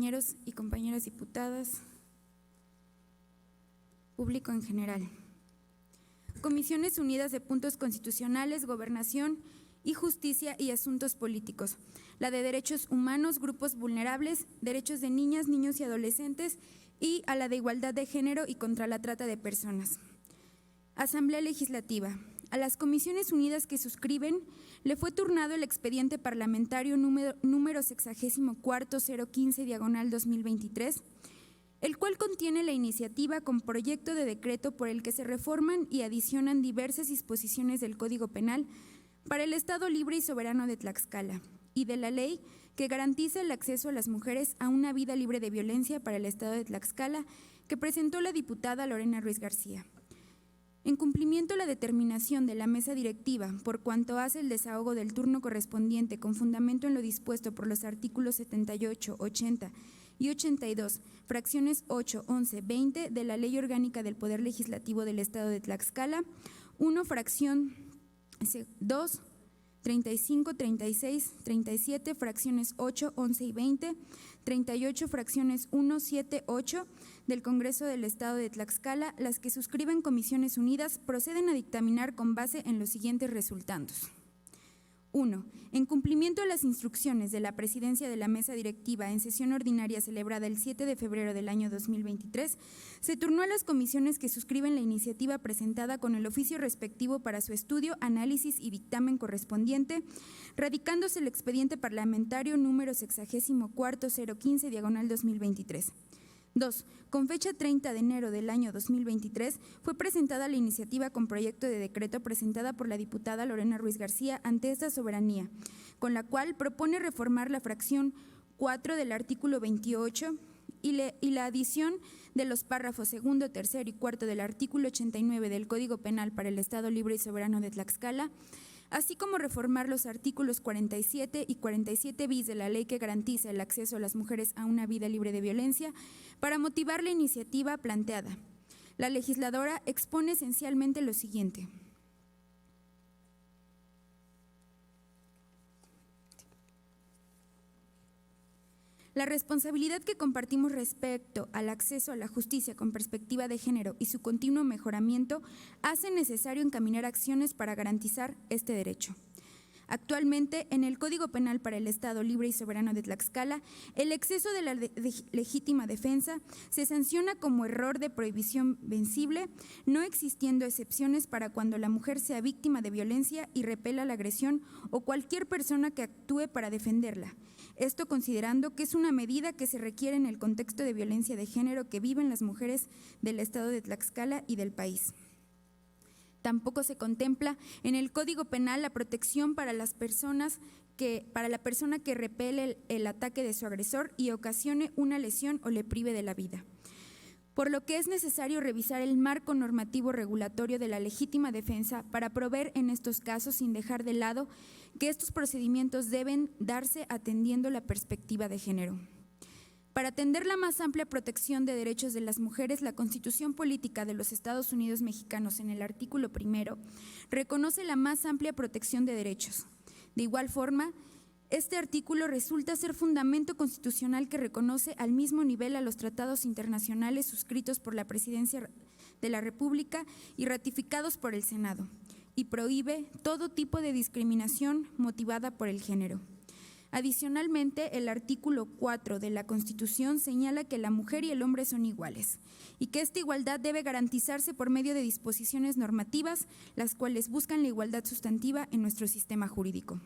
compañeros y compañeras diputadas, público en general. Comisiones Unidas de Puntos Constitucionales, Gobernación y Justicia y Asuntos Políticos, la de Derechos Humanos, Grupos Vulnerables, Derechos de Niñas, Niños y Adolescentes y a la de Igualdad de Género y contra la Trata de Personas. Asamblea Legislativa. A las Comisiones Unidas que suscriben le fue turnado el expediente parlamentario número 64-015/2023, el cual contiene la iniciativa con proyecto de decreto por el que se reforman y adicionan diversas disposiciones del Código Penal para el Estado Libre y Soberano de Tlaxcala y de la ley que garantiza el acceso a las mujeres a una vida libre de violencia para el Estado de Tlaxcala, que presentó la diputada Lorena Ruiz García. En cumplimiento a la determinación de la mesa directiva por cuanto hace el desahogo del turno correspondiente con fundamento en lo dispuesto por los artículos 78, 80 y 82, fracciones 8, 11, 20 de la Ley Orgánica del Poder Legislativo del Estado de Tlaxcala, 1, fracción 2, 35, 36, 37, fracciones 8, 11 y 20, 38, fracciones 1, 7, 8 del Congreso del Estado de Tlaxcala, las que suscriben Comisiones Unidas proceden a dictaminar con base en los siguientes resultandos. 1. En cumplimiento a las instrucciones de la Presidencia de la Mesa Directiva en sesión ordinaria celebrada el 7 de febrero del año 2023, se turnó a las comisiones que suscriben la iniciativa presentada con el oficio respectivo para su estudio, análisis y dictamen correspondiente, radicándose el expediente parlamentario número 64-015/2023. 2. Con fecha 30 de enero del año 2023, fue presentada la iniciativa con proyecto de decreto presentada por la diputada Lorena Ruiz García ante esta soberanía, con la cual propone reformar la fracción 4 del artículo 28 y la adición de los párrafos segundo, tercero y cuarto del artículo 89 del Código Penal para el Estado Libre y Soberano de Tlaxcala, así como reformar los artículos 47 y 47 bis de la ley que garantiza el acceso a las mujeres a una vida libre de violencia, para motivar la iniciativa planteada. La legisladora expone esencialmente lo siguiente. La responsabilidad que compartimos respecto al acceso a la justicia con perspectiva de género y su continuo mejoramiento hace necesario encaminar acciones para garantizar este derecho. Actualmente, en el Código Penal para el Estado Libre y Soberano de Tlaxcala, el exceso de la legítima defensa se sanciona como error de prohibición vencible, no existiendo excepciones para cuando la mujer sea víctima de violencia y repela la agresión o cualquier persona que actúe para defenderla. Esto considerando que es una medida que se requiere en el contexto de violencia de género que viven las mujeres del Estado de Tlaxcala y del país. Tampoco se contempla en el Código Penal la protección para la persona que repele el ataque de su agresor y ocasione una lesión o le prive de la vida. Por lo que es necesario revisar el marco normativo regulatorio de la legítima defensa para proveer en estos casos, sin dejar de lado que estos procedimientos deben darse atendiendo la perspectiva de género. Para atender la más amplia protección de derechos de las mujeres, la Constitución Política de los Estados Unidos Mexicanos, en el artículo 1, reconoce la más amplia protección de derechos. De igual forma, este artículo resulta ser fundamento constitucional que reconoce al mismo nivel a los tratados internacionales suscritos por la Presidencia de la República y ratificados por el Senado, y prohíbe todo tipo de discriminación motivada por el género. Adicionalmente, el artículo 4 de la Constitución señala que la mujer y el hombre son iguales y que esta igualdad debe garantizarse por medio de disposiciones normativas, las cuales buscan la igualdad sustantiva en nuestro sistema jurídico.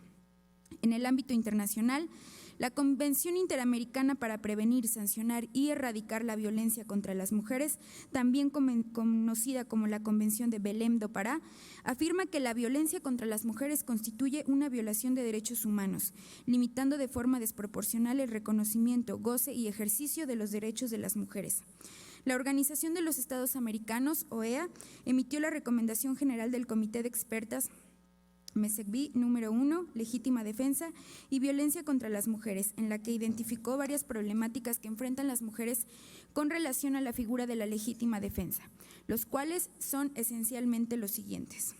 En el ámbito internacional, la Convención Interamericana para Prevenir, Sancionar y Erradicar la Violencia contra las Mujeres, también conocida como la Convención de Belém do Pará, afirma que la violencia contra las mujeres constituye una violación de derechos humanos, limitando de forma desproporcional el reconocimiento, goce y ejercicio de los derechos de las mujeres. La Organización de los Estados Americanos, OEA, emitió la Recomendación General del Comité de Expertas MESECBI número 1, legítima defensa y violencia contra las mujeres, en la que identificó varias problemáticas que enfrentan las mujeres con relación a la figura de la legítima defensa, los cuales son esencialmente los siguientes.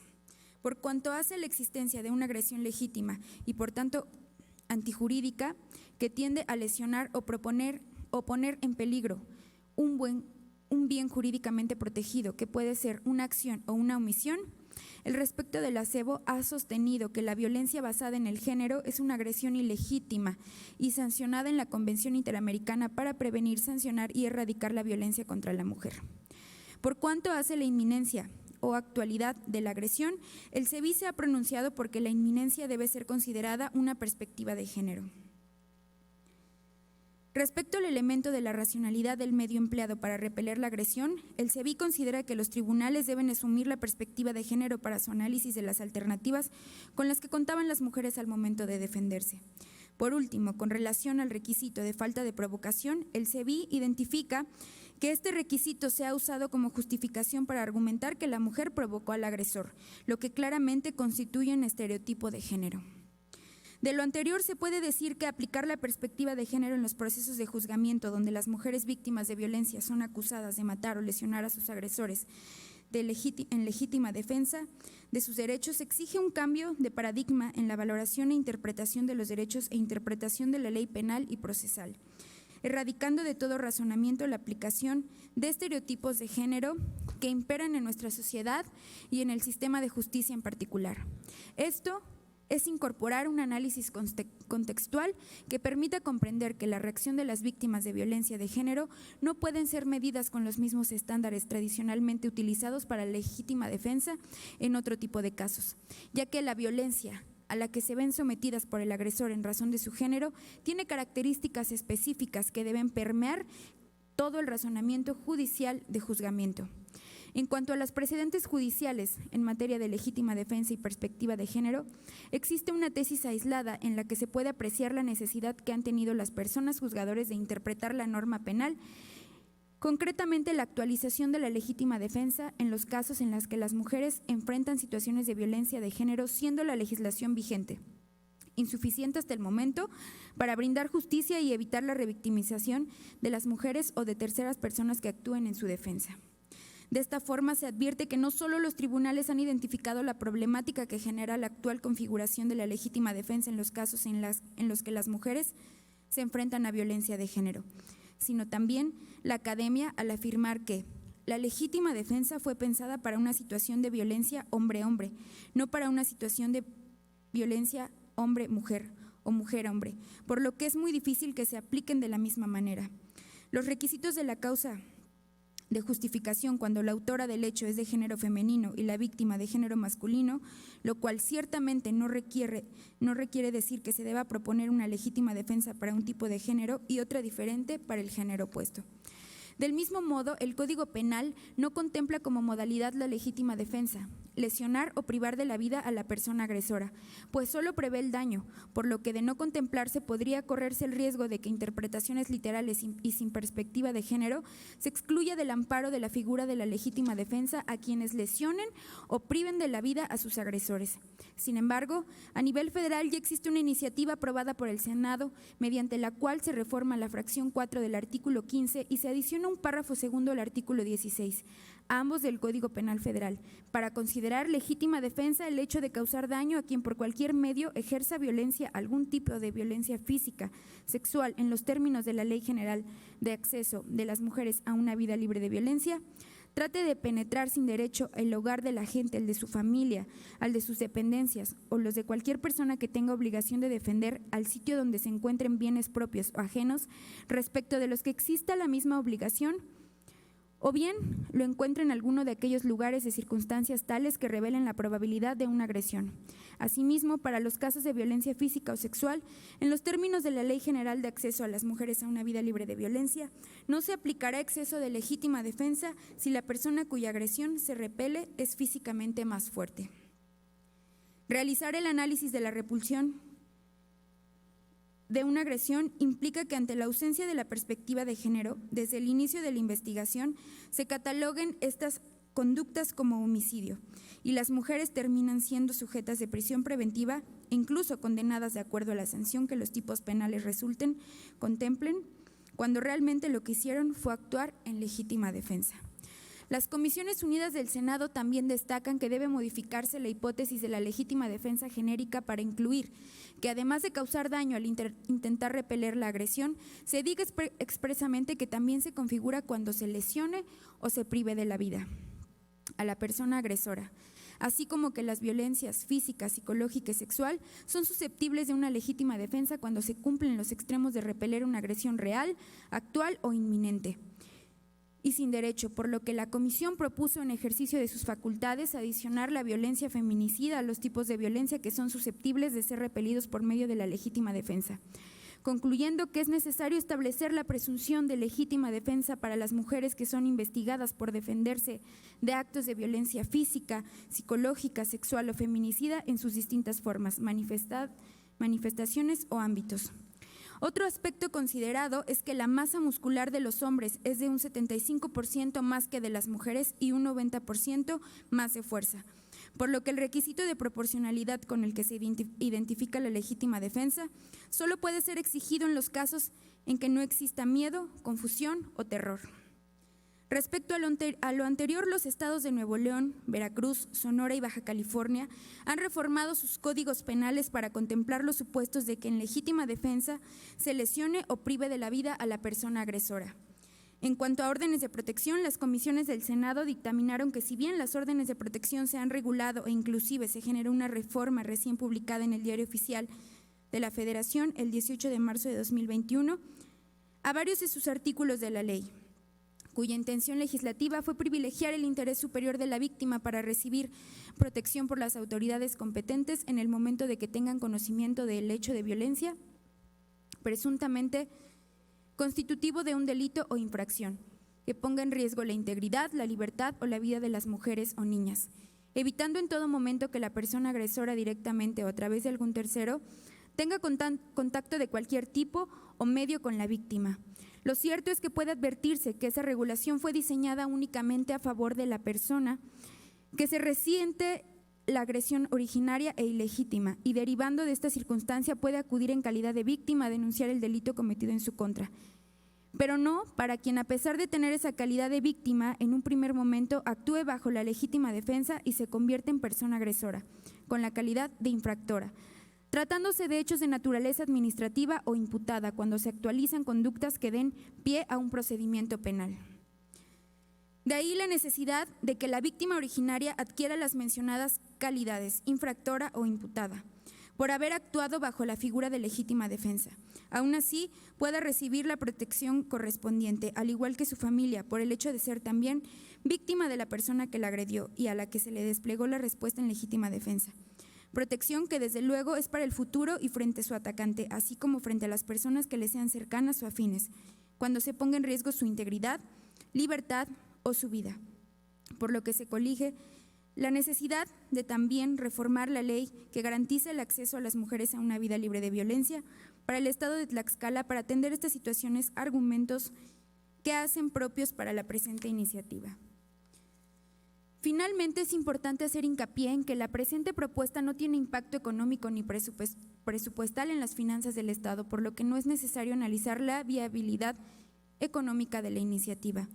Por cuanto hace a la existencia de una agresión legítima y por tanto antijurídica que tiende a lesionar o proponer o poner en peligro un bien jurídicamente protegido, que puede ser una acción o una omisión, el respecto del acebo ha sostenido que la violencia basada en el género es una agresión ilegítima y sancionada en la Convención Interamericana para prevenir, sancionar y erradicar la violencia contra la mujer. Por cuanto hace la inminencia o actualidad de la agresión, el CEBI se ha pronunciado porque la inminencia debe ser considerada una perspectiva de género. Respecto al elemento de la racionalidad del medio empleado para repeler la agresión, el CEBI considera que los tribunales deben asumir la perspectiva de género para su análisis de las alternativas con las que contaban las mujeres al momento de defenderse. Por último, con relación al requisito de falta de provocación, el CEBI identifica que este requisito se ha usado como justificación para argumentar que la mujer provocó al agresor, lo que claramente constituye un estereotipo de género. De lo anterior se puede decir que aplicar la perspectiva de género en los procesos de juzgamiento donde las mujeres víctimas de violencia son acusadas de matar o lesionar a sus agresores en legítima defensa de sus derechos exige un cambio de paradigma en la valoración e interpretación de los derechos e interpretación de la ley penal y procesal, erradicando de todo razonamiento la aplicación de estereotipos de género que imperan en nuestra sociedad y en el sistema de justicia en particular. Esto es incorporar un análisis contextual que permita comprender que la reacción de las víctimas de violencia de género no pueden ser medidas con los mismos estándares tradicionalmente utilizados para la legítima defensa en otro tipo de casos, ya que la violencia a la que se ven sometidas por el agresor en razón de su género tiene características específicas que deben permear todo el razonamiento judicial de juzgamiento. En cuanto a los precedentes judiciales en materia de legítima defensa y perspectiva de género, existe una tesis aislada en la que se puede apreciar la necesidad que han tenido las personas juzgadores de interpretar la norma penal, concretamente la actualización de la legítima defensa en los casos en los que las mujeres enfrentan situaciones de violencia de género, siendo la legislación vigente insuficiente hasta el momento para brindar justicia y evitar la revictimización de las mujeres o de terceras personas que actúen en su defensa. De esta forma se advierte que no solo los tribunales han identificado la problemática que genera la actual configuración de la legítima defensa en los casos en los que las mujeres se enfrentan a violencia de género, sino también la academia al afirmar que la legítima defensa fue pensada para una situación de violencia hombre-hombre, no para una situación de violencia hombre-mujer o mujer-hombre, por lo que es muy difícil que se apliquen de la misma manera. Los requisitos de la causa de justificación cuando la autora del hecho es de género femenino y la víctima de género masculino, lo cual ciertamente no requiere decir que se deba proponer una legítima defensa para un tipo de género y otra diferente para el género opuesto. Del mismo modo, el Código Penal no contempla como modalidad la legítima defensa, lesionar o privar de la vida a la persona agresora, pues solo prevé el daño, por lo que de no contemplarse podría correrse el riesgo de que interpretaciones literales y sin perspectiva de género se excluya del amparo de la figura de la legítima defensa a quienes lesionen o priven de la vida a sus agresores. Sin embargo, a nivel federal ya existe una iniciativa aprobada por el Senado mediante la cual se reforma la fracción 4 del artículo 15 y se adiciona un párrafo segundo al artículo 16, ambos del Código Penal Federal, para considerar legítima defensa el hecho de causar daño a quien por cualquier medio ejerza violencia, algún tipo de violencia física, sexual, en los términos de la Ley General de Acceso de las Mujeres a una Vida Libre de Violencia, trate de penetrar sin derecho el hogar de la gente, el de su familia, al de sus dependencias o los de cualquier persona que tenga obligación de defender al sitio donde se encuentren bienes propios o ajenos respecto de los que exista la misma obligación, o bien lo encuentre en alguno de aquellos lugares de circunstancias tales que revelen la probabilidad de una agresión. Asimismo, para los casos de violencia física o sexual, en los términos de la Ley General de Acceso a las Mujeres a una Vida Libre de Violencia, no se aplicará exceso de legítima defensa si la persona cuya agresión se repele es físicamente más fuerte. Realizar el análisis de la repulsión de una agresión implica que ante la ausencia de la perspectiva de género, desde el inicio de la investigación, se cataloguen estas conductas como homicidio y las mujeres terminan siendo sujetas de prisión preventiva e incluso condenadas de acuerdo a la sanción que los tipos penales contemplen, cuando realmente lo que hicieron fue actuar en legítima defensa. Las Comisiones Unidas del Senado también destacan que debe modificarse la hipótesis de la legítima defensa genérica para incluir que, además de causar daño al intentar repeler la agresión, se diga expresamente que también se configura cuando se lesione o se prive de la vida a la persona agresora, así como que las violencias física, psicológica y sexual son susceptibles de una legítima defensa cuando se cumplen los extremos de repeler una agresión real, actual o inminente y sin derecho, por lo que la Comisión propuso, en ejercicio de sus facultades, adicionar la violencia feminicida a los tipos de violencia que son susceptibles de ser repelidos por medio de la legítima defensa, concluyendo que es necesario establecer la presunción de legítima defensa para las mujeres que son investigadas por defenderse de actos de violencia física, psicológica, sexual o feminicida en sus distintas formas, manifestaciones o ámbitos. Otro aspecto considerado es que la masa muscular de los hombres es de un 75% más que de las mujeres y un 90% más de fuerza, por lo que el requisito de proporcionalidad con el que se identifica la legítima defensa solo puede ser exigido en los casos en que no exista miedo, confusión o terror. Respecto a lo anterior, los estados de Nuevo León, Veracruz, Sonora y Baja California han reformado sus códigos penales para contemplar los supuestos de que en legítima defensa se lesione o prive de la vida a la persona agresora. En cuanto a órdenes de protección, las comisiones del Senado dictaminaron que si bien las órdenes de protección se han regulado e inclusive se generó una reforma recién publicada en el Diario Oficial de la Federación el 18 de marzo de 2021, a varios de sus artículos de la ley, cuya intención legislativa fue privilegiar el interés superior de la víctima para recibir protección por las autoridades competentes en el momento de que tengan conocimiento del hecho de violencia presuntamente constitutivo de un delito o infracción, que ponga en riesgo la integridad, la libertad o la vida de las mujeres o niñas, evitando en todo momento que la persona agresora directamente o a través de algún tercero tenga contacto de cualquier tipo o medio con la víctima. Lo cierto es que puede advertirse que esa regulación fue diseñada únicamente a favor de la persona que se resiente la agresión originaria e ilegítima y, derivando de esta circunstancia, puede acudir en calidad de víctima a denunciar el delito cometido en su contra, pero no para quien, a pesar de tener esa calidad de víctima, en un primer momento actúe bajo la legítima defensa y se convierte en persona agresora, con la calidad de infractora, tratándose de hechos de naturaleza administrativa o imputada, cuando se actualizan conductas que den pie a un procedimiento penal. De ahí la necesidad de que la víctima originaria adquiera las mencionadas calidades, infractora o imputada, por haber actuado bajo la figura de legítima defensa. Aún así, pueda recibir la protección correspondiente, al igual que su familia, por el hecho de ser también víctima de la persona que la agredió y a la que se le desplegó la respuesta en legítima defensa. Protección que desde luego es para el futuro y frente a su atacante, así como frente a las personas que le sean cercanas o afines, cuando se ponga en riesgo su integridad, libertad o su vida. Por lo que se colige la necesidad de también reformar la ley que garantiza el acceso a las mujeres a una vida libre de violencia para el estado de Tlaxcala, para atender estas situaciones, argumentos que hacen propios para la presente iniciativa. Finalmente, es importante hacer hincapié en que la presente propuesta no tiene impacto económico ni presupuestal en las finanzas del Estado, por lo que no es necesario analizar la viabilidad económica de la iniciativa.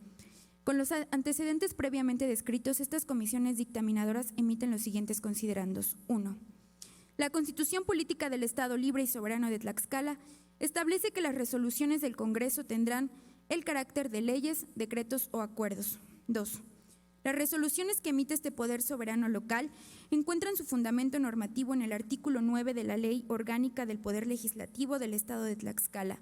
Con los antecedentes previamente descritos, estas comisiones dictaminadoras emiten los siguientes considerandos. 1. La Constitución Política del Estado Libre y Soberano de Tlaxcala establece que las resoluciones del Congreso tendrán el carácter de leyes, decretos o acuerdos. 2. Las resoluciones que emite este poder soberano local encuentran su fundamento normativo en el artículo 9 de la Ley Orgánica del Poder Legislativo del Estado de Tlaxcala,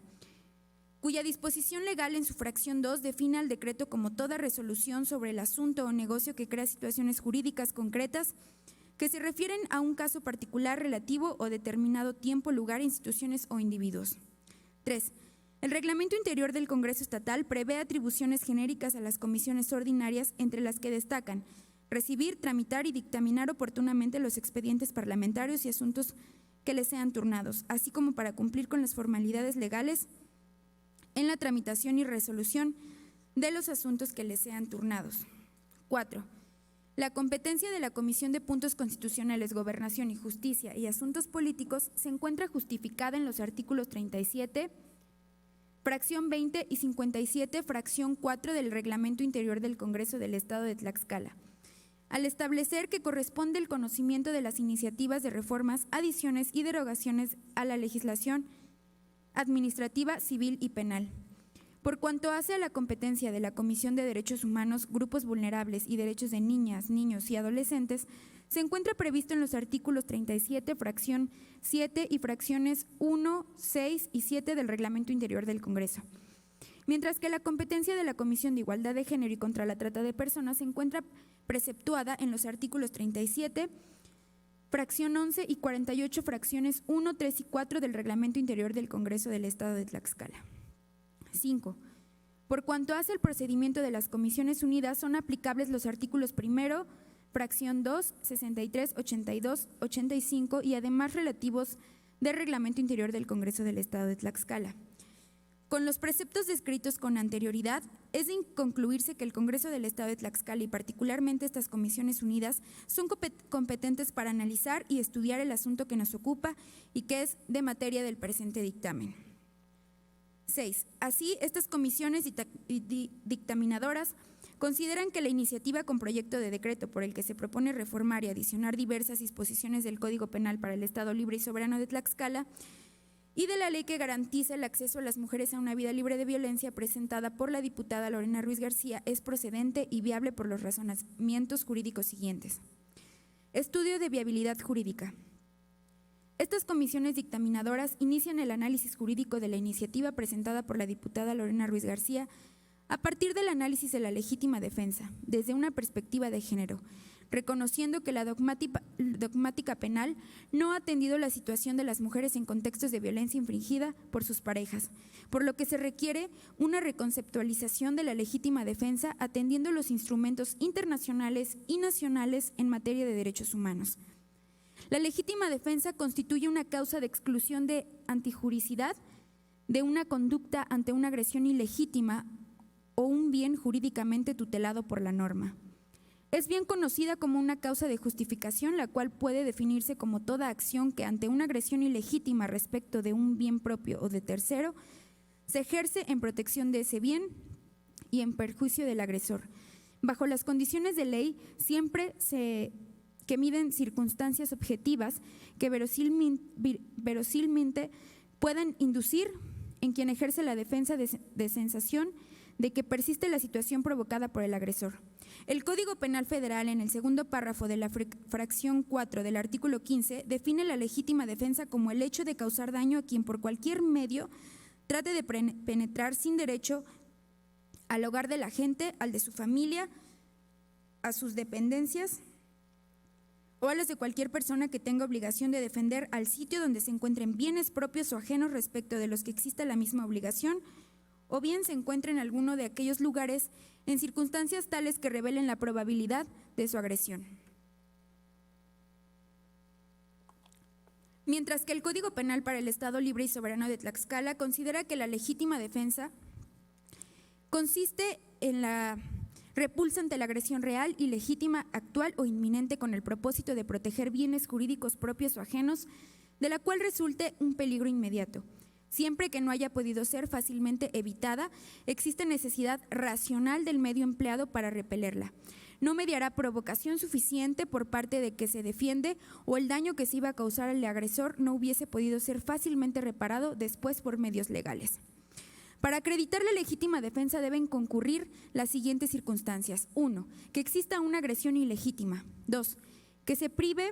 cuya disposición legal en su fracción 2 define al decreto como toda resolución sobre el asunto o negocio que crea situaciones jurídicas concretas que se refieren a un caso particular relativo o determinado tiempo, lugar, instituciones o individuos. 3. El reglamento interior del Congreso Estatal prevé atribuciones genéricas a las comisiones ordinarias, entre las que destacan recibir, tramitar y dictaminar oportunamente los expedientes parlamentarios y asuntos que les sean turnados, así como para cumplir con las formalidades legales en la tramitación y resolución de los asuntos que les sean turnados. 4. La competencia de la Comisión de Puntos Constitucionales, Gobernación y Justicia y Asuntos Políticos se encuentra justificada en los artículos 37, fracción 20 y 57, fracción 4 del Reglamento Interior del Congreso del Estado de Tlaxcala, al establecer que corresponde el conocimiento de las iniciativas de reformas, adiciones y derogaciones a la legislación administrativa, civil y penal. Por cuanto hace a la competencia de la Comisión de Derechos Humanos, Grupos Vulnerables y Derechos de Niñas, Niños y Adolescentes, se encuentra previsto en los artículos 37, fracción 7 y fracciones 1, 6 y 7 del Reglamento Interior del Congreso. Mientras que la competencia de la Comisión de Igualdad de Género y contra la Trata de Personas se encuentra preceptuada en los artículos 37, fracción 11 y 48, fracciones 1, 3 y 4 del Reglamento Interior del Congreso del Estado de Tlaxcala. 5. Por cuanto hace el procedimiento de las Comisiones Unidas, son aplicables los artículos 1, fracción 2, 63, 82, 85 y además relativos del Reglamento Interior del Congreso del Estado de Tlaxcala. Con los preceptos descritos con anterioridad, es de concluirse que el Congreso del Estado de Tlaxcala y particularmente estas Comisiones Unidas son competentes para analizar y estudiar el asunto que nos ocupa y que es de materia del presente dictamen. 6. Así, estas comisiones dictaminadoras consideran que la iniciativa con proyecto de decreto por el que se propone reformar y adicionar diversas disposiciones del Código Penal para el Estado Libre y Soberano de Tlaxcala y de la ley que garantiza el acceso a las mujeres a una vida libre de violencia presentada por la diputada Lorena Ruiz García es procedente y viable por los razonamientos jurídicos siguientes. Estudio de viabilidad jurídica. Estas comisiones dictaminadoras inician el análisis jurídico de la iniciativa presentada por la diputada Lorena Ruiz García a partir del análisis de la legítima defensa, desde una perspectiva de género, reconociendo que la dogmática penal no ha atendido la situación de las mujeres en contextos de violencia infringida por sus parejas, por lo que se requiere una reconceptualización de la legítima defensa atendiendo los instrumentos internacionales y nacionales en materia de derechos humanos. La legítima defensa constituye una causa de exclusión de antijuricidad de una conducta ante una agresión ilegítima o un bien jurídicamente tutelado por la norma. Es bien conocida como una causa de justificación, la cual puede definirse como toda acción que ante una agresión ilegítima respecto de un bien propio o de tercero se ejerce en protección de ese bien y en perjuicio del agresor. Bajo las condiciones de ley siempre que miden circunstancias objetivas que verosimilmente puedan inducir en quien ejerce la defensa de sensación de que persiste la situación provocada por el agresor. El Código Penal Federal, en el segundo párrafo de la fracción 4 del artículo 15, define la legítima defensa como el hecho de causar daño a quien por cualquier medio trate de penetrar sin derecho al hogar de la gente, al de su familia, a sus dependencias o a las de cualquier persona que tenga obligación de defender al sitio donde se encuentren bienes propios o ajenos respecto de los que exista la misma obligación, o bien se encuentre en alguno de aquellos lugares en circunstancias tales que revelen la probabilidad de su agresión. Mientras que el Código Penal para el Estado Libre y Soberano de Tlaxcala considera que la legítima defensa consiste en la repulsa ante la agresión real y legítima, actual o inminente con el propósito de proteger bienes jurídicos propios o ajenos, de la cual resulte un peligro inmediato. Siempre que no haya podido ser fácilmente evitada, existe necesidad racional del medio empleado para repelerla. No mediará provocación suficiente por parte de que se defiende o el daño que se iba a causar al agresor no hubiese podido ser fácilmente reparado después por medios legales. Para acreditar la legítima defensa deben concurrir las siguientes circunstancias. 1. Que exista una agresión ilegítima. 2. Que se prive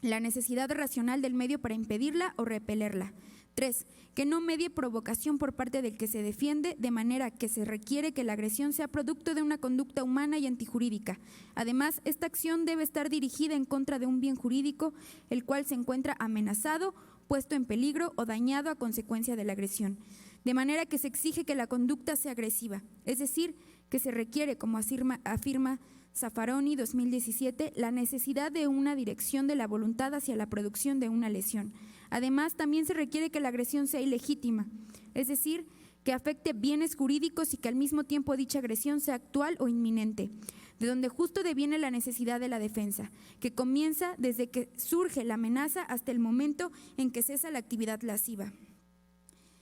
la necesidad racional del medio para impedirla o repelerla. 3. Que no medie provocación por parte del que se defiende, de manera que se requiere que la agresión sea producto de una conducta humana y antijurídica. Además, esta acción debe estar dirigida en contra de un bien jurídico, el cual se encuentra amenazado, puesto en peligro o dañado a consecuencia de la agresión. De manera que se exige que la conducta sea agresiva, es decir, que se requiere, como afirma Zaffaroni 2017, la necesidad de una dirección de la voluntad hacia la producción de una lesión. Además, también se requiere que la agresión sea ilegítima, es decir, que afecte bienes jurídicos y que al mismo tiempo dicha agresión sea actual o inminente, de donde justo deviene la necesidad de la defensa, que comienza desde que surge la amenaza hasta el momento en que cesa la actividad lasciva.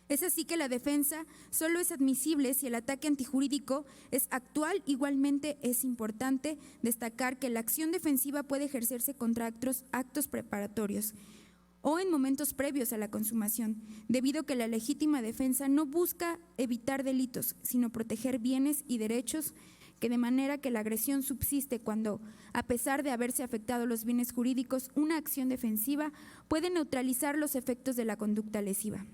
Es así que la defensa solo es admisible si el ataque antijurídico es actual. Igualmente es importante destacar que la acción defensiva puede ejercerse contra actos preparatorios o en momentos previos a la consumación, debido a que la legítima defensa no busca evitar delitos, sino proteger bienes y derechos, que de manera que la agresión subsiste cuando, a pesar de haberse afectado los bienes jurídicos, una acción defensiva puede neutralizar los efectos de la conducta lesiva.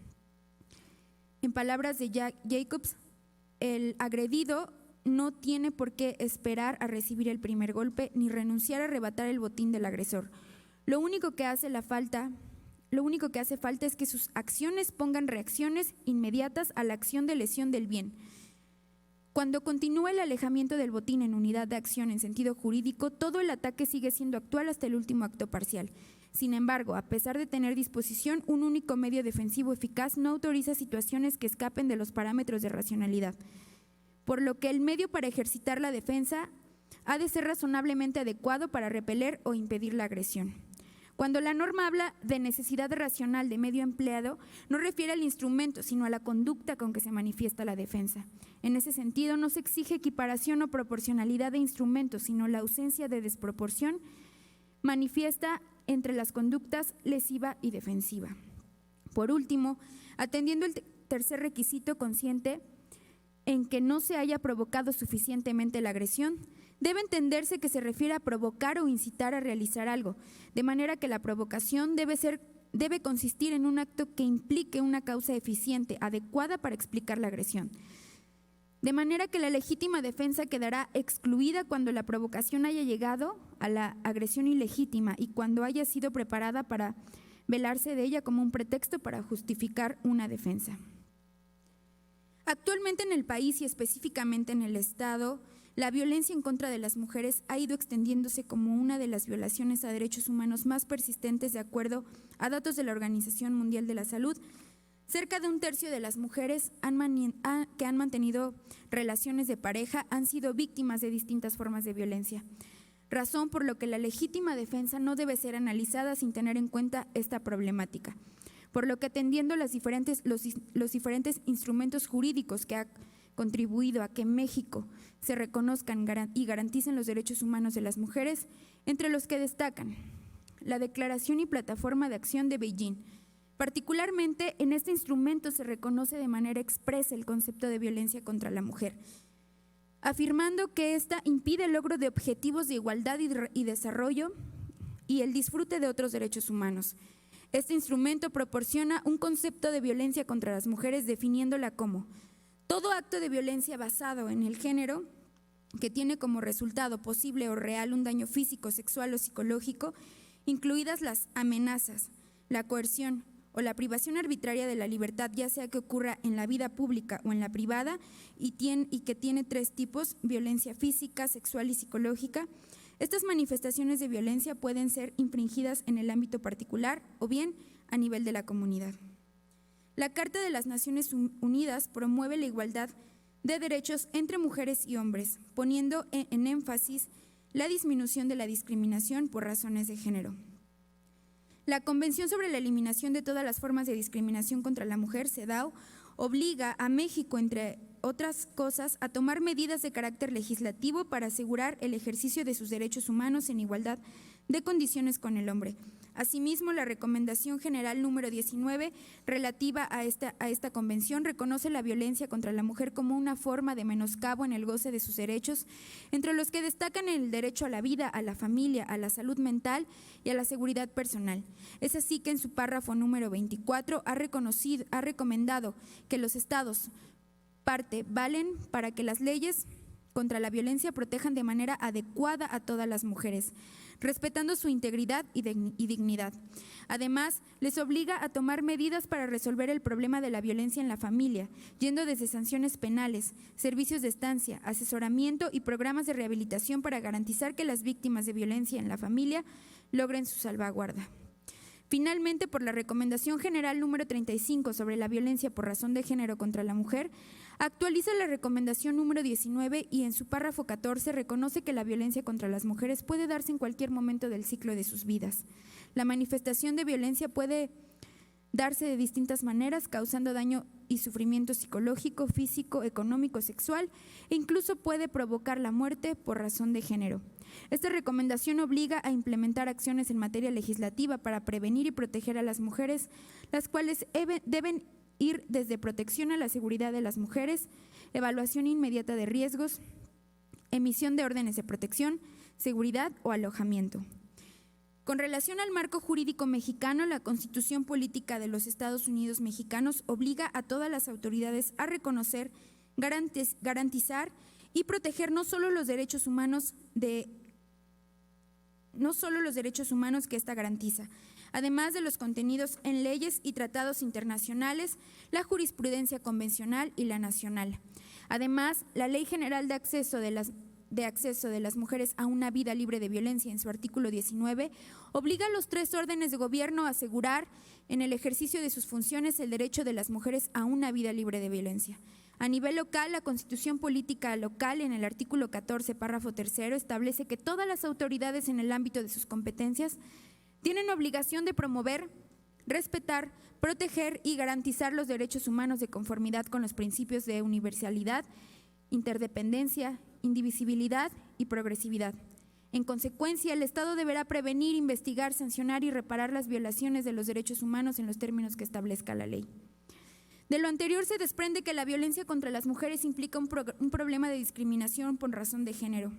En palabras de Jacobs, el agredido no tiene por qué esperar a recibir el primer golpe ni renunciar a arrebatar el botín del agresor. Lo único que hace falta es que sus acciones pongan reacciones inmediatas a la acción de lesión del bien. Cuando continúa el alejamiento del botín en unidad de acción en sentido jurídico, todo el ataque sigue siendo actual hasta el último acto parcial. Sin embargo, a pesar de tener disposición, un único medio defensivo eficaz no autoriza situaciones que escapen de los parámetros de racionalidad, por lo que el medio para ejercitar la defensa ha de ser razonablemente adecuado para repeler o impedir la agresión. Cuando la norma habla de necesidad racional de medio empleado, no refiere al instrumento, sino a la conducta con que se manifiesta la defensa. En ese sentido, no se exige equiparación o proporcionalidad de instrumentos, sino la ausencia de desproporción manifiesta entre las conductas lesiva y defensiva. Por último, atendiendo el tercer requisito consciente en que no se haya provocado suficientemente la agresión, debe entenderse que se refiere a provocar o incitar a realizar algo, de manera que la provocación debe consistir en un acto que implique una causa eficiente, adecuada para explicar la agresión. De manera que la legítima defensa quedará excluida cuando la provocación haya llegado a la agresión ilegítima y cuando haya sido preparada para velarse de ella como un pretexto para justificar una defensa. Actualmente en el país y específicamente en el Estado, la violencia en contra de las mujeres ha ido extendiéndose como una de las violaciones a derechos humanos más persistentes de acuerdo a datos de la Organización Mundial de la Salud. Cerca de un tercio de las mujeres que han mantenido relaciones de pareja han sido víctimas de distintas formas de violencia, razón por lo que la legítima defensa no debe ser analizada sin tener en cuenta esta problemática, por lo que atendiendo los diferentes instrumentos jurídicos que ha contribuido a que México se reconozcan y garanticen los derechos humanos de las mujeres, entre los que destacan la Declaración y Plataforma de Acción de Beijing. Particularmente, en este instrumento se reconoce de manera expresa el concepto de violencia contra la mujer, afirmando que ésta impide el logro de objetivos de igualdad y desarrollo y el disfrute de otros derechos humanos. Este instrumento proporciona un concepto de violencia contra las mujeres definiéndola como todo acto de violencia basado en el género que tiene como resultado posible o real un daño físico, sexual o psicológico, incluidas las amenazas, la coerción o la privación arbitraria de la libertad, ya sea que ocurra en la vida pública o en la privada, y que tiene tres tipos: violencia física, sexual y psicológica. Estas manifestaciones de violencia pueden ser infringidas en el ámbito particular o bien a nivel de la comunidad. La Carta de las Naciones Unidas promueve la igualdad de derechos entre mujeres y hombres, poniendo en énfasis la disminución de la discriminación por razones de género. La Convención sobre la Eliminación de todas las formas de discriminación contra la mujer, CEDAW, obliga a México, entre otras cosas, a tomar medidas de carácter legislativo para asegurar el ejercicio de sus derechos humanos en igualdad de condiciones con el hombre. Asimismo, la Recomendación General número 19, relativa a esta convención, reconoce la violencia contra la mujer como una forma de menoscabo en el goce de sus derechos, entre los que destacan el derecho a la vida, a la familia, a la salud mental y a la seguridad personal. Es así que en su párrafo número 24 ha recomendado que los estados parte valen para que las leyes contra la violencia protejan de manera adecuada a todas las mujeres, respetando su integridad y dignidad. Además, les obliga a tomar medidas para resolver el problema de la violencia en la familia, yendo desde sanciones penales, servicios de estancia, asesoramiento y programas de rehabilitación para garantizar que las víctimas de violencia en la familia logren su salvaguarda. Finalmente, por la Recomendación General número 35 sobre la violencia por razón de género contra la mujer, actualiza la Recomendación número 19 y en su párrafo 14 reconoce que la violencia contra las mujeres puede darse en cualquier momento del ciclo de sus vidas. La manifestación de violencia puede darse de distintas maneras, causando daño y sufrimiento psicológico, físico, económico, sexual, e incluso puede provocar la muerte por razón de género. Esta recomendación obliga a implementar acciones en materia legislativa para prevenir y proteger a las mujeres, las cuales deben ir desde protección a la seguridad de las mujeres, evaluación inmediata de riesgos, emisión de órdenes de protección, seguridad o alojamiento. Con relación al marco jurídico mexicano, la Constitución Política de los Estados Unidos Mexicanos obliga a todas las autoridades a reconocer, garantizar y proteger no solo los derechos humanos que ésta garantiza, además de los contenidos en leyes y tratados internacionales, la jurisprudencia convencional y la nacional. Además, la Ley General de Acceso de las Mujeres a una Vida Libre de Violencia, en su artículo 19, obliga a los 3 órdenes de gobierno a asegurar en el ejercicio de sus funciones el derecho de las mujeres a una vida libre de violencia. A nivel local, la Constitución Política Local, en el artículo 14, párrafo 3, establece que todas las autoridades en el ámbito de sus competencias tienen obligación de promover, respetar, proteger y garantizar los derechos humanos de conformidad con los principios de universalidad, interdependencia, indivisibilidad y progresividad. En consecuencia, el Estado deberá prevenir, investigar, sancionar y reparar las violaciones de los derechos humanos en los términos que establezca la ley. De lo anterior se desprende que la violencia contra las mujeres implica un problema de discriminación por razón de género,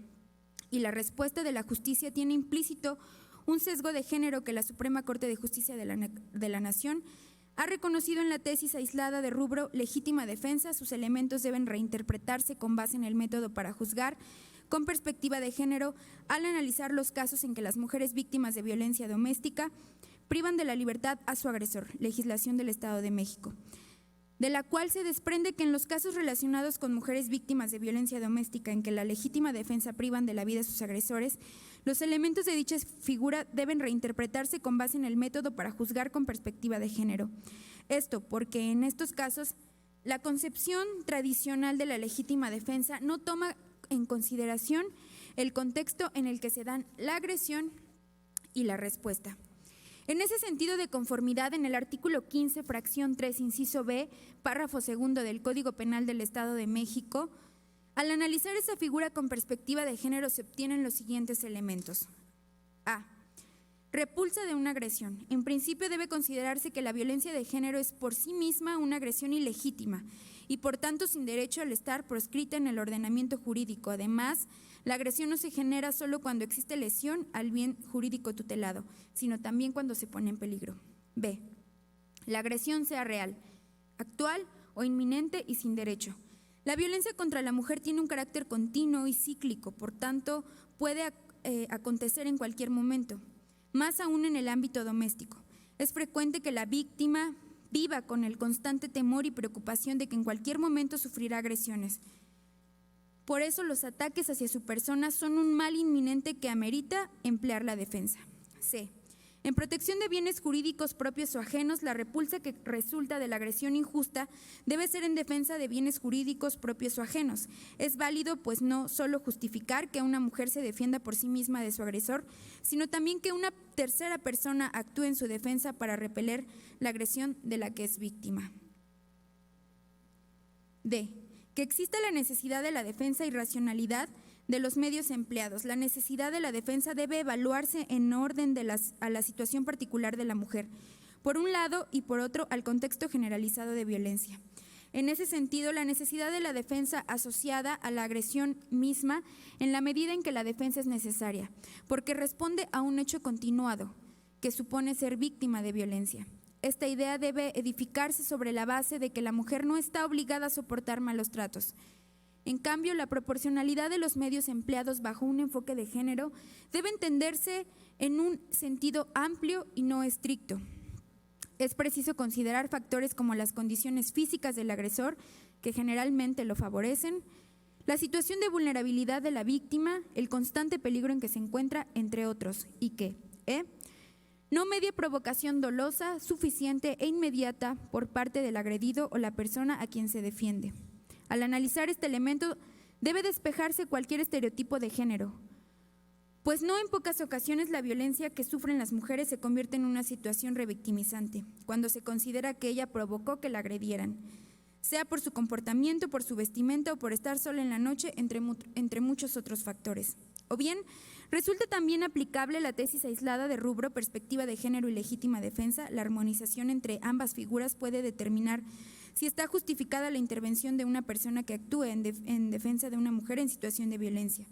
y la respuesta de la justicia tiene implícito un sesgo de género que la Suprema Corte de Justicia de la Nación ha reconocido en la tesis aislada de rubro legítima defensa. Sus elementos deben reinterpretarse con base en el método para juzgar con perspectiva de género al analizar los casos en que las mujeres víctimas de violencia doméstica privan de la libertad a su agresor, legislación del Estado de México, de la cual se desprende que en los casos relacionados con mujeres víctimas de violencia doméstica en que la legítima defensa privan de la vida a sus agresores, los elementos de dicha figura deben reinterpretarse con base en el método para juzgar con perspectiva de género. Esto porque en estos casos la concepción tradicional de la legítima defensa no toma en consideración el contexto en el que se dan la agresión y la respuesta. En ese sentido de conformidad, en el artículo 15, fracción 3, inciso B, párrafo 2 del Código Penal del Estado de México, al analizar esa figura con perspectiva de género se obtienen los siguientes elementos. A. Repulsa de una agresión. En principio debe considerarse que la violencia de género es por sí misma una agresión ilegítima y por tanto sin derecho al estar proscrita en el ordenamiento jurídico. Además, la agresión no se genera solo cuando existe lesión al bien jurídico tutelado, sino también cuando se pone en peligro. B. La agresión sea real, actual o inminente y sin derecho. La violencia contra la mujer tiene un carácter continuo y cíclico, por tanto, puede acontecer en cualquier momento, más aún en el ámbito doméstico. Es frecuente que la víctima viva con el constante temor y preocupación de que en cualquier momento sufrirá agresiones. Por eso los ataques hacia su persona son un mal inminente que amerita emplear la defensa. C. En protección de bienes jurídicos propios o ajenos, la repulsa que resulta de la agresión injusta debe ser en defensa de bienes jurídicos propios o ajenos. Es válido, pues, no solo justificar que una mujer se defienda por sí misma de su agresor, sino también que una tercera persona actúe en su defensa para repeler la agresión de la que es víctima. D. Que exista la necesidad de la defensa y racionalidad de los medios empleados. La necesidad de la defensa debe evaluarse en orden a la situación particular de la mujer, por un lado, y por otro al contexto generalizado de violencia. En ese sentido, la necesidad de la defensa asociada a la agresión misma en la medida en que la defensa es necesaria, porque responde a un hecho continuado que supone ser víctima de violencia. Esta idea debe edificarse sobre la base de que la mujer no está obligada a soportar malos tratos. En cambio, la proporcionalidad de los medios empleados bajo un enfoque de género debe entenderse en un sentido amplio y no estricto. Es preciso considerar factores como las condiciones físicas del agresor, que generalmente lo favorecen, la situación de vulnerabilidad de la víctima, el constante peligro en que se encuentra, entre otros, y que no medie provocación dolosa, suficiente e inmediata por parte del agredido o la persona a quien se defiende. Al analizar este elemento, debe despejarse cualquier estereotipo de género, pues no en pocas ocasiones la violencia que sufren las mujeres se convierte en una situación revictimizante, cuando se considera que ella provocó que la agredieran, sea por su comportamiento, por su vestimenta o por estar sola en la noche, entre muchos otros factores. O bien, resulta también aplicable la tesis aislada de rubro, perspectiva de género y legítima defensa. La armonización entre ambas figuras puede determinar si está justificada la intervención de una persona que actúe en defensa de una mujer en situación de violencia,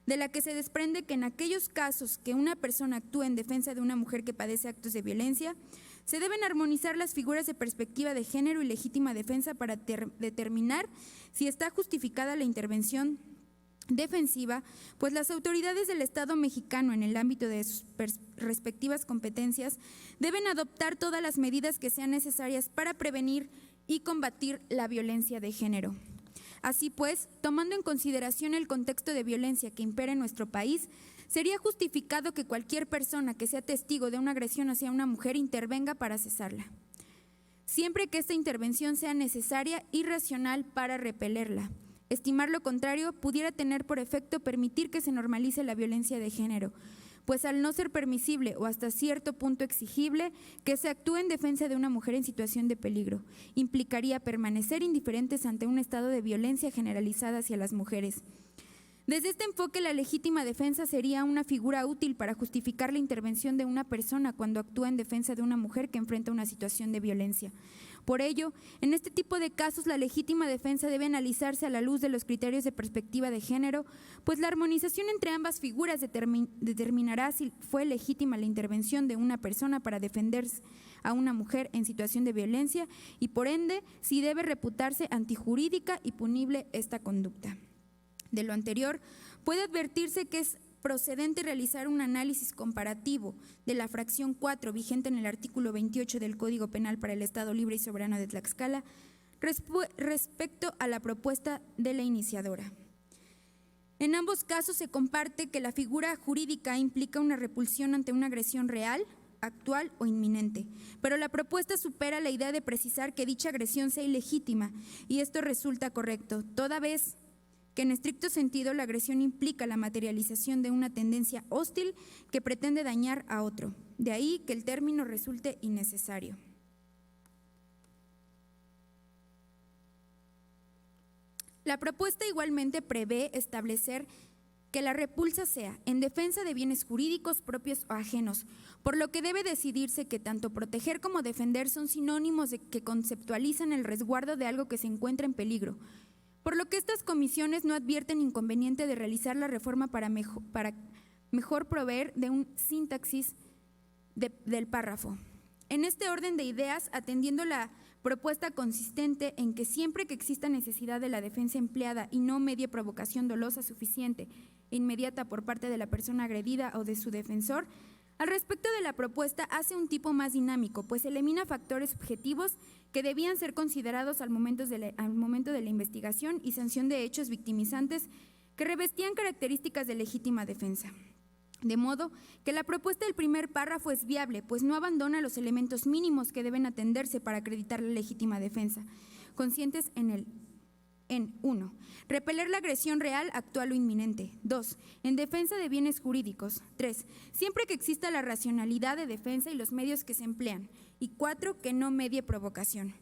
de la que se desprende que en aquellos casos que una persona actúe en defensa de una mujer que padece actos de violencia, se deben armonizar las figuras de perspectiva de género y legítima defensa para determinar si está justificada la intervención defensiva, pues las autoridades del Estado mexicano en el ámbito de sus respectivas competencias deben adoptar todas las medidas que sean necesarias para prevenir y combatir la violencia de género. Así pues, tomando en consideración el contexto de violencia que impera en nuestro país, sería justificado que cualquier persona que sea testigo de una agresión hacia una mujer intervenga para cesarla, siempre que esta intervención sea necesaria y racional para repelerla. Estimar lo contrario pudiera tener por efecto permitir que se normalice la violencia de género, pues al no ser permisible o hasta cierto punto exigible que se actúe en defensa de una mujer en situación de peligro, implicaría permanecer indiferentes ante un estado de violencia generalizada hacia las mujeres. Desde este enfoque, la legítima defensa sería una figura útil para justificar la intervención de una persona cuando actúa en defensa de una mujer que enfrenta una situación de violencia. Por ello, en este tipo de casos, la legítima defensa debe analizarse a la luz de los criterios de perspectiva de género, pues la armonización entre ambas figuras determinará si fue legítima la intervención de una persona para defender a una mujer en situación de violencia y, por ende, si debe reputarse antijurídica y punible esta conducta. De lo anterior, puede advertirse que es procedente realizar un análisis comparativo de la fracción 4 vigente en el artículo 28 del Código Penal para el Estado Libre y Soberano de Tlaxcala respecto a la propuesta de la iniciadora. En ambos casos se comparte que la figura jurídica implica una repulsión ante una agresión real, actual o inminente, pero la propuesta supera la idea de precisar que dicha agresión sea ilegítima, y esto resulta correcto, toda vez que en estricto sentido la agresión implica la materialización de una tendencia hostil que pretende dañar a otro. De ahí que el término resulte innecesario. La propuesta igualmente prevé establecer que la repulsa sea en defensa de bienes jurídicos propios o ajenos, por lo que debe decidirse que tanto proteger como defender son sinónimos que conceptualizan el resguardo de algo que se encuentra en peligro, por lo que estas comisiones no advierten inconveniente de realizar la reforma para mejor proveer de un sintaxis del párrafo. En este orden de ideas, atendiendo la propuesta consistente en que siempre que exista necesidad de la defensa empleada y no medie provocación dolosa suficiente e inmediata por parte de la persona agredida o de su defensor, al respecto de la propuesta hace un tipo más dinámico, pues elimina factores objetivos que debían ser considerados al momento de la investigación y sanción de hechos victimizantes que revestían características de legítima defensa. De modo que la propuesta del primer párrafo es viable, pues no abandona los elementos mínimos que deben atenderse para acreditar la legítima defensa, conscientes en 1. Repeler la agresión real, actual o inminente. 2. En defensa de bienes jurídicos. 3. Siempre que exista la racionalidad de defensa y los medios que se emplean. Y 4. Que no medie provocación.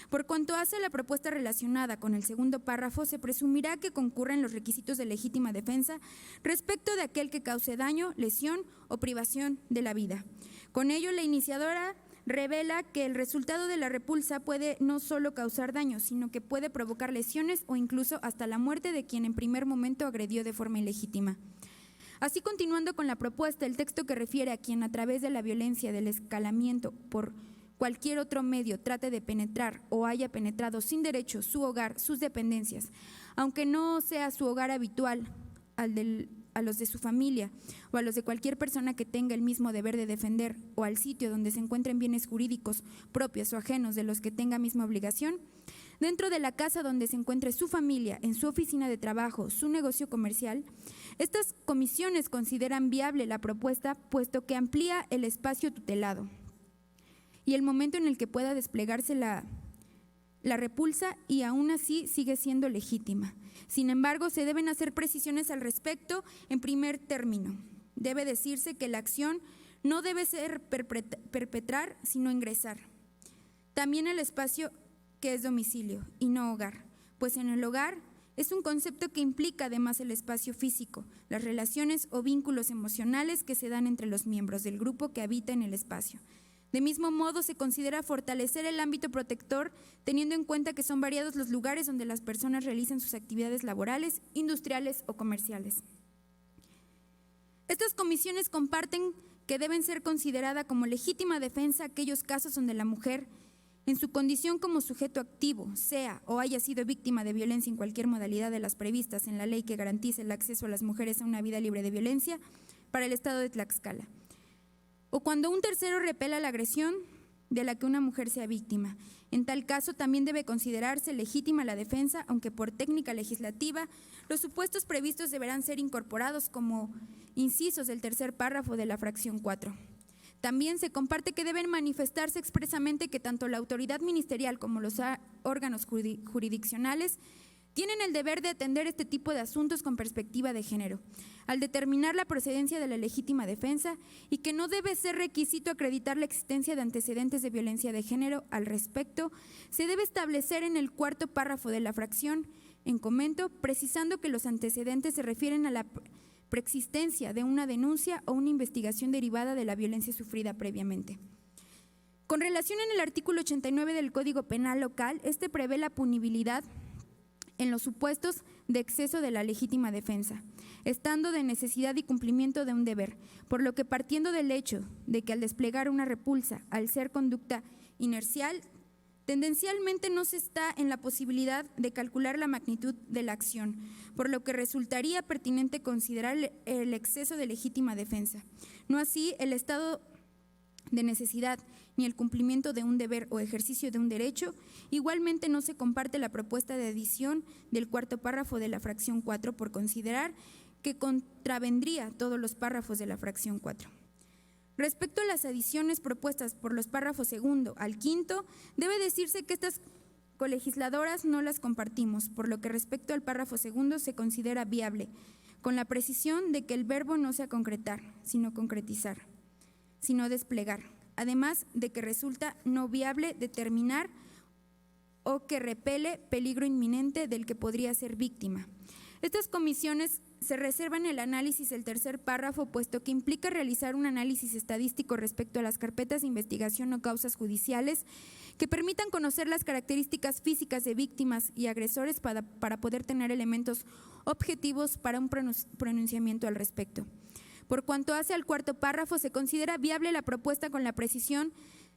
Por cuanto hace la propuesta relacionada con el segundo párrafo, se presumirá que concurren los requisitos de legítima defensa respecto de aquel que cause daño, lesión o privación de la vida. Con ello, la iniciadora revela que el resultado de la repulsa puede no solo causar daño, sino que puede provocar lesiones o incluso hasta la muerte de quien en primer momento agredió de forma ilegítima. Así, continuando con la propuesta, el texto que refiere a quien a través de la violencia del escalamiento por cualquier otro medio trate de penetrar o haya penetrado sin derecho su hogar, sus dependencias, aunque no sea su hogar habitual, a los de su familia o a los de cualquier persona que tenga el mismo deber de defender, o al sitio donde se encuentren bienes jurídicos propios o ajenos de los que tenga misma obligación, dentro de la casa donde se encuentre su familia, en su oficina de trabajo, su negocio comercial, estas comisiones consideran viable la propuesta, puesto que amplía el espacio tutelado y el momento en el que pueda desplegarse la repulsa, y aún así sigue siendo legítima. Sin embargo, se deben hacer precisiones al respecto en primer término. Debe decirse que la acción no debe ser perpetrar, sino ingresar. También el espacio que es domicilio y no hogar, pues en el hogar es un concepto que implica además el espacio físico, las relaciones o vínculos emocionales que se dan entre los miembros del grupo que habita en el espacio. De mismo modo, se considera fortalecer el ámbito protector teniendo en cuenta que son variados los lugares donde las personas realizan sus actividades laborales, industriales o comerciales. Estas comisiones comparten que deben ser consideradas como legítima defensa aquellos casos donde la mujer, en su condición como sujeto activo, sea o haya sido víctima de violencia en cualquier modalidad de las previstas en la ley que garantice el acceso a las mujeres a una vida libre de violencia para el Estado de Tlaxcala, o cuando un tercero repela la agresión de la que una mujer sea víctima. En tal caso, también debe considerarse legítima la defensa, aunque por técnica legislativa, los supuestos previstos deberán ser incorporados como incisos del tercer párrafo de la fracción 4. También se comparte que deben manifestarse expresamente que tanto la autoridad ministerial como los órganos jurisdiccionales tienen el deber de atender este tipo de asuntos con perspectiva de género, al determinar la procedencia de la legítima defensa, y que no debe ser requisito acreditar la existencia de antecedentes de violencia de género. Al respecto, se debe establecer en el cuarto párrafo de la fracción en comento, precisando que los antecedentes se refieren a la preexistencia de una denuncia o una investigación derivada de la violencia sufrida previamente. Con relación en el artículo 89 del Código Penal local, este prevé la punibilidad en los supuestos de exceso de la legítima defensa, estando de necesidad y cumplimiento de un deber, por lo que partiendo del hecho de que al desplegar una repulsa, al ser conducta inercial, tendencialmente no se está en la posibilidad de calcular la magnitud de la acción, por lo que resultaría pertinente considerar el exceso de legítima defensa. No así el estado de necesidad ni el cumplimiento de un deber o ejercicio de un derecho. Igualmente no se comparte la propuesta de adición del cuarto párrafo de la fracción 4 por considerar que contravendría todos los párrafos de la fracción 4. Respecto a las adiciones propuestas por los párrafos segundo al quinto, debe decirse que estas colegisladoras no las compartimos, por lo que respecto al párrafo segundo se considera viable, con la precisión de que el verbo no sea concretar, sino concretizar, sino desplegar, además de que resulta no viable determinar o que repele peligro inminente del que podría ser víctima. Estas comisiones se reservan el análisis del tercer párrafo, puesto que implica realizar un análisis estadístico respecto a las carpetas de investigación o causas judiciales que permitan conocer las características físicas de víctimas y agresores para poder tener elementos objetivos para un pronunciamiento al respecto. Por cuanto hace al cuarto párrafo, se considera viable la propuesta con la precisión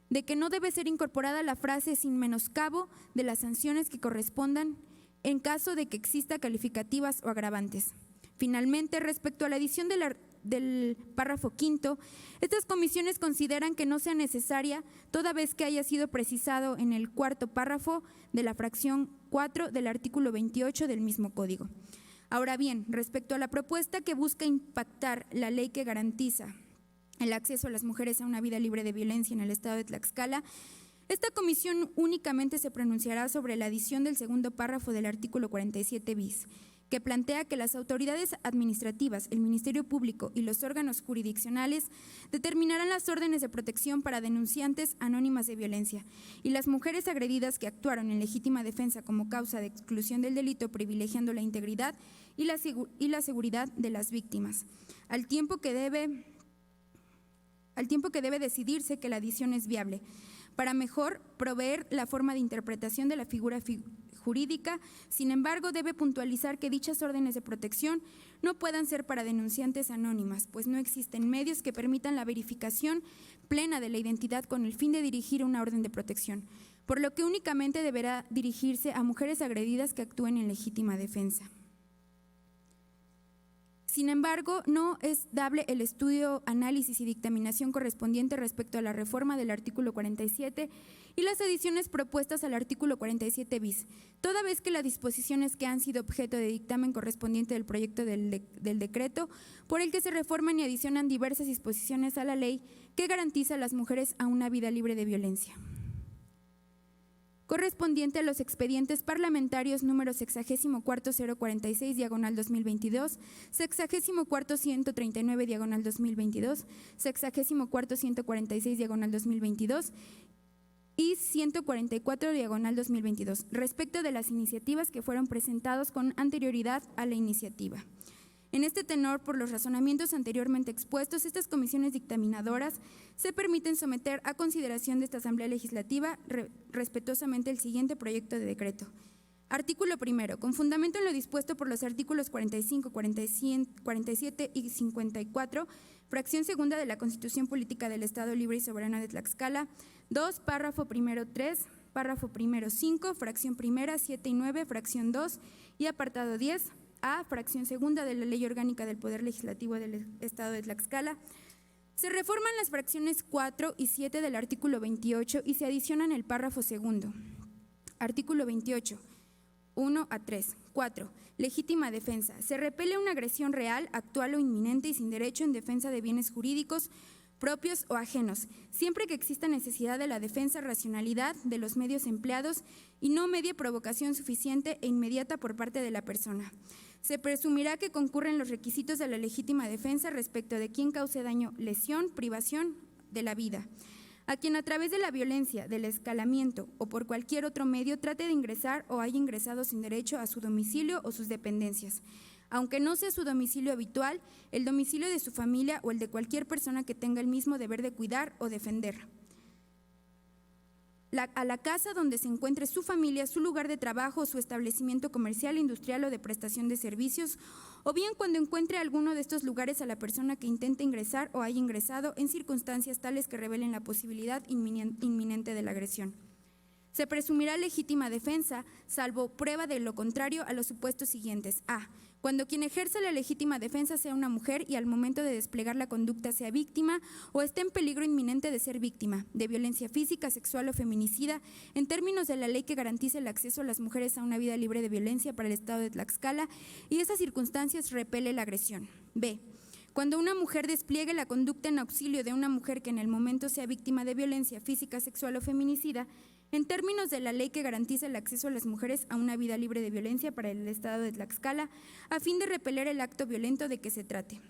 de que no debe ser incorporada la frase sin menoscabo de las sanciones que correspondan en caso de que exista calificativas o agravantes. Finalmente, respecto a la adición del párrafo quinto, estas comisiones consideran que no sea necesaria toda vez que haya sido precisado en el cuarto párrafo de la fracción 4 del artículo 28 del mismo código. Ahora bien, respecto a la propuesta que busca impactar la ley que garantiza el acceso a las mujeres a una vida libre de violencia en el estado de Tlaxcala, esta comisión únicamente se pronunciará sobre la adición del segundo párrafo del artículo 47 bis, que plantea que las autoridades administrativas, el Ministerio Público y los órganos jurisdiccionales determinarán las órdenes de protección para denunciantes anónimas de violencia y las mujeres agredidas que actuaron en legítima defensa como causa de exclusión del delito, privilegiando la integridad y la seguridad de las víctimas, al tiempo que debe decidirse que la adición es viable, para mejor proveer la forma de interpretación de la figura jurídica. Sin embargo, debe puntualizar que dichas órdenes de protección no puedan ser para denunciantes anónimas, pues no existen medios que permitan la verificación plena de la identidad con el fin de dirigir una orden de protección, por lo que únicamente deberá dirigirse a mujeres agredidas que actúen en legítima defensa. Sin embargo, no es dable el estudio, análisis y dictaminación correspondiente respecto a la reforma del artículo 47 y las adiciones propuestas al artículo 47 bis, toda vez que las disposiciones que han sido objeto de dictamen correspondiente del proyecto del decreto por el que se reforman y adicionan diversas disposiciones a la ley que garantiza a las mujeres a una vida libre de violencia. correspondiente a los expedientes parlamentarios número 64-046, diagonal 2022, 64-139, diagonal 2022, 64-146, diagonal 2022 y 144, diagonal 2022, respecto de las iniciativas que fueron presentados con anterioridad a la iniciativa. En este tenor, por los razonamientos anteriormente expuestos, estas comisiones dictaminadoras se permiten someter a consideración de esta Asamblea Legislativa respetuosamente el siguiente proyecto de decreto. Artículo primero. Con fundamento en lo dispuesto por los artículos 45, 47 y 54, fracción segunda de la Constitución Política del Estado Libre y Soberano de Tlaxcala, 2, párrafo primero 3, párrafo primero 5, fracción primera 7 y 9, fracción 2 y apartado 10, A, fracción segunda de la Ley Orgánica del Poder Legislativo del Estado de Tlaxcala, se reforman las fracciones 4 y 7 del artículo 28 y se adicionan el párrafo segundo. Artículo 28, 1 a 3. 4. Legítima defensa. Se repele una agresión real, actual o inminente y sin derecho en defensa de bienes jurídicos propios o ajenos, siempre que exista necesidad de la defensa, racionalidad de los medios empleados y no medie provocación suficiente e inmediata por parte de la persona. Se presumirá que concurren los requisitos de la legítima defensa respecto de quien cause daño, lesión, privación de la vida, a quien a través de la violencia, del escalamiento o por cualquier otro medio trate de ingresar o haya ingresado sin derecho a su domicilio o sus dependencias, aunque no sea su domicilio habitual, el domicilio de su familia o el de cualquier persona que tenga el mismo deber de cuidar o defender. A la casa donde se encuentre su familia, su lugar de trabajo, su establecimiento comercial, industrial o de prestación de servicios, o bien cuando encuentre alguno de estos lugares a la persona que intente ingresar o haya ingresado en circunstancias tales que revelen la posibilidad inminente de la agresión. Se presumirá legítima defensa, salvo prueba de lo contrario, a los supuestos siguientes. A. Cuando quien ejerce la legítima defensa sea una mujer y al momento de desplegar la conducta sea víctima o esté en peligro inminente de ser víctima de violencia física, sexual o feminicida, en términos de la ley que garantice el acceso a las mujeres a una vida libre de violencia para el Estado de Tlaxcala y esas circunstancias repele la agresión. B. Cuando una mujer despliegue la conducta en auxilio de una mujer que en el momento sea víctima de violencia física, sexual o feminicida, en términos de la ley que garantiza el acceso a las mujeres a una vida libre de violencia para el Estado de Tlaxcala, a fin de repeler el acto violento de que se trate.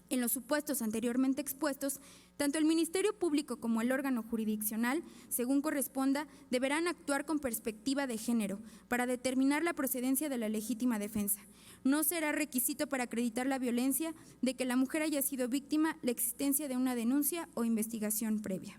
En los supuestos anteriormente expuestos, tanto el Ministerio Público como el órgano jurisdiccional, según corresponda, deberán actuar con perspectiva de género para determinar la procedencia de la legítima defensa. No será requisito para acreditar la violencia de que la mujer haya sido víctima la existencia de una denuncia o investigación previa.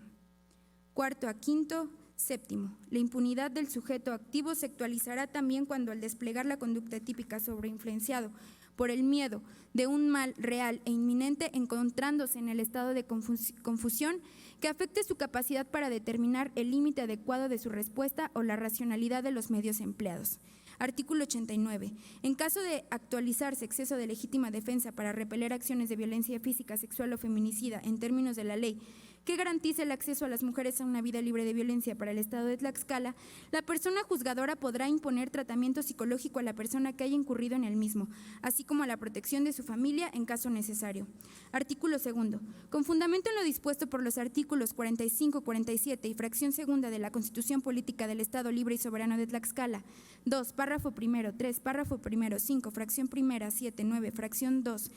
Cuarto a quinto. Séptimo, la impunidad del sujeto activo se actualizará también cuando al desplegar la conducta típica sobreinfluenciado por el miedo de un mal real e inminente, encontrándose en el estado de confusión que afecte su capacidad para determinar el límite adecuado de su respuesta o la racionalidad de los medios empleados. Artículo 89. En caso de actualizarse exceso de legítima defensa para repeler acciones de violencia física, sexual o feminicida en términos de la ley que garantice el acceso a las mujeres a una vida libre de violencia para el Estado de Tlaxcala, la persona juzgadora podrá imponer tratamiento psicológico a la persona que haya incurrido en el mismo, así como a la protección de su familia en caso necesario. Artículo segundo. Con fundamento en lo dispuesto por los artículos 45, 47 y fracción segunda de la Constitución Política del Estado Libre y Soberano de Tlaxcala, 2, párrafo primero, 3, párrafo primero, 5, fracción primera, 7, 9, fracción 2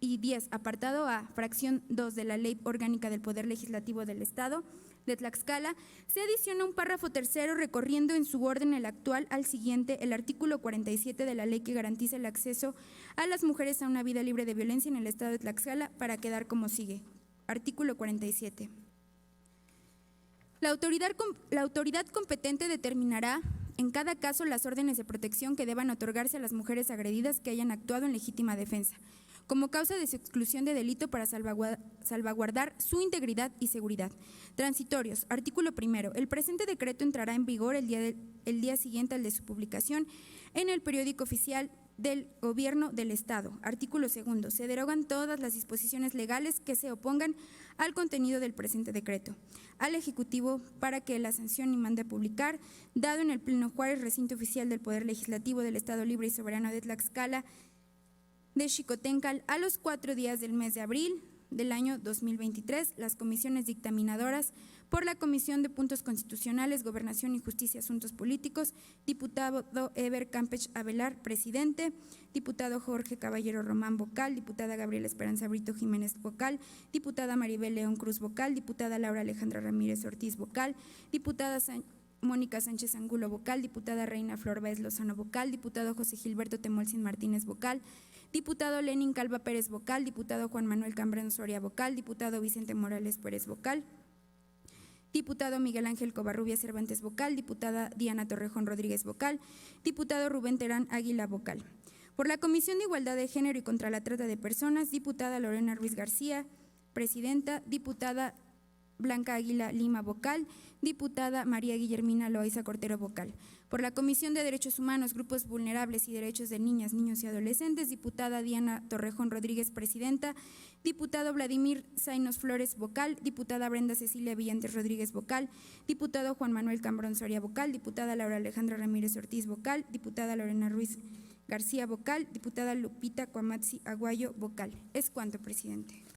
y 10, apartado A, fracción 2 de la Ley Orgánica del Poder Legislativo del Estado de Tlaxcala, se adiciona un párrafo tercero recorriendo en su orden el actual al siguiente el artículo 47 de la ley que garantiza el acceso a las mujeres a una vida libre de violencia en el Estado de Tlaxcala para quedar como sigue. Artículo 47. La autoridad competente determinará en cada caso las órdenes de protección que deban otorgarse a las mujeres agredidas que hayan actuado en legítima defensa, como causa de su exclusión de delito para salvaguardar su integridad y seguridad. Transitorios. Artículo primero. El presente decreto entrará en vigor el día siguiente al de su publicación en el periódico oficial del Gobierno del Estado. Artículo segundo. Se derogan todas las disposiciones legales que se opongan al contenido del presente decreto. Al Ejecutivo para que la sanción y mande a publicar, dado en el Pleno Juárez, recinto oficial del Poder Legislativo del Estado Libre y Soberano de Tlaxcala, de Xicoténcal, a los 4 días del mes de abril del año 2023. Las comisiones dictaminadoras: por la Comisión de Puntos Constitucionales, Gobernación y Justicia, Asuntos Políticos, diputado Eber Campech Avelar, presidente; diputado Jorge Caballero Román, vocal; diputada Gabriela Esperanza Brito Jiménez, vocal; diputada Maribel León Cruz, vocal; diputada Laura Alejandra Ramírez Ortiz, vocal; diputada Mónica Sánchez Angulo, vocal; diputada Reina Flor Báez Lozano, vocal; diputado José Gilberto Temolsin Martínez, vocal; diputado Lenin Calva Pérez, vocal; diputado Juan Manuel Cambrón Soria, vocal; diputado Vicente Morales Pérez, vocal; diputado Miguel Ángel Covarrubias Cervantes, vocal; diputada Diana Torrejón Rodríguez, vocal; diputado Rubén Terán Águila, vocal. Por la Comisión de Igualdad de Género y contra la Trata de Personas: diputada Lorena Ruiz García, presidenta; diputada Blanca Águila Lima, vocal; diputada María Guillermina Loaiza Cortero, vocal. Por la Comisión de Derechos Humanos, Grupos Vulnerables y Derechos de Niñas, Niños y Adolescentes: diputada Diana Torrejón Rodríguez, presidenta; diputado Vladimir Zainos Flores, vocal; diputada Brenda Cecilia Villantes Rodríguez, vocal; diputado Juan Manuel Cambrón Soria, vocal; diputada Laura Alejandra Ramírez Ortiz, vocal; diputada Lorena Ruiz García, vocal; diputada Lupita Cuamatzi Aguayo, vocal. Es cuanto, presidente.